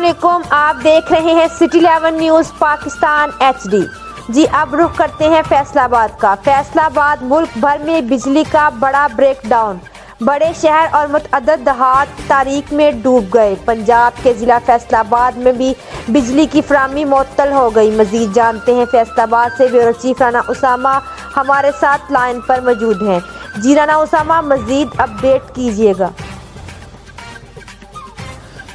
अस्सलामुअलैकुम, आप देख रहे हैं सिटी 11 न्यूज़ पाकिस्तान HD। जी अब रुख करते हैं फैसलाबाद का। फैसलाबाद मुल्क भर में बिजली का बड़ा ब्रेकडाउन, बड़े शहर और मुतअद्दिद देहात तारीक में डूब गए। पंजाब के ज़िला फैसलाबाद में भी बिजली की फराहमी मुअत्तल हो गई। मज़ीद जानते हैं फैसलाबाद से ब्यूरो चीफ राना उसामा हमारे साथ लाइन पर मौजूद हैं। जी राना उसामा, मज़ीद अपडेट कीजिएगा।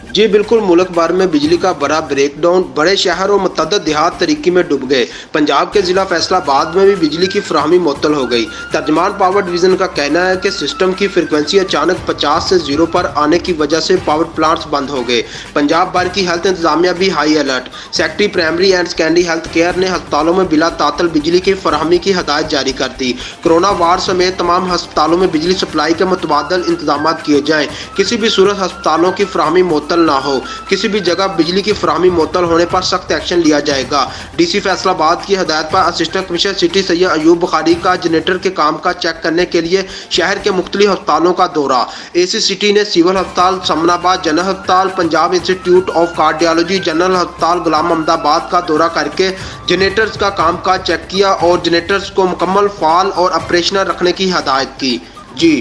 जी बिल्कुल, मुल्क भर में बिजली का बड़ा ब्रेकडाउन, बड़े शहर और मुतअद्दिद देहात तरीकी में डूब गए। पंजाब के ज़िला फैसलाबाद में भी बिजली की फराहमी मुअत्तल हो गई। तर्जमान पावर डिवीज़न का कहना है कि सिस्टम की फ्रिक्वेंसी अचानक 50 से 0 पर आने की वजह से पावर प्लांट्स बंद हो गए। पंजाब भर की हेल्थ इंतजामिया भी high alert. Secretary primary and secondary health care ने अस्पतालों में बिला तातल बिजली की फराहमी की हदायत जारी कर दी। कोरोना वार्ड समेत तमाम अस्पतालों में बिजली सप्लाई के मुतबादल इंतजाम किए जाएँ। किसी भी सूरत अस्पतालों की फराहमी मुअत्तल ना हो। किसी भी जगह बिजली की फराहमी मुअत्तल होने पर सख्त एक्शन लिया जाएगा। डीसी फैसलाबाद की हदायत पर assistant commissioner city Syed Ayub Bukhari का जनरेटर के काम का चेक करने के लिए शहर के मुख्तलिफ अस्पतालों का दौरा। एसी सिटी ने सिविल अस्पताल समनाबाद, जनरल अस्पताल, Punjab institute of cardiology, general अस्पताल गुलाम अहमदाबाद का दौरा करके जनरेटर्स का काम का चेक किया और जनरेटर्स को मुकम्मल फाल और ऑपरेशनल रखने की हदायत की। जी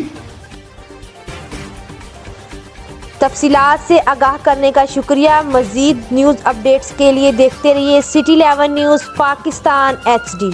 तफसीलात से आगाह करने का शुक्रिया। मज़ीद न्यूज़ अपडेट्स के लिए देखते रहिए सिटी 11 न्यूज़ पाकिस्तान HD।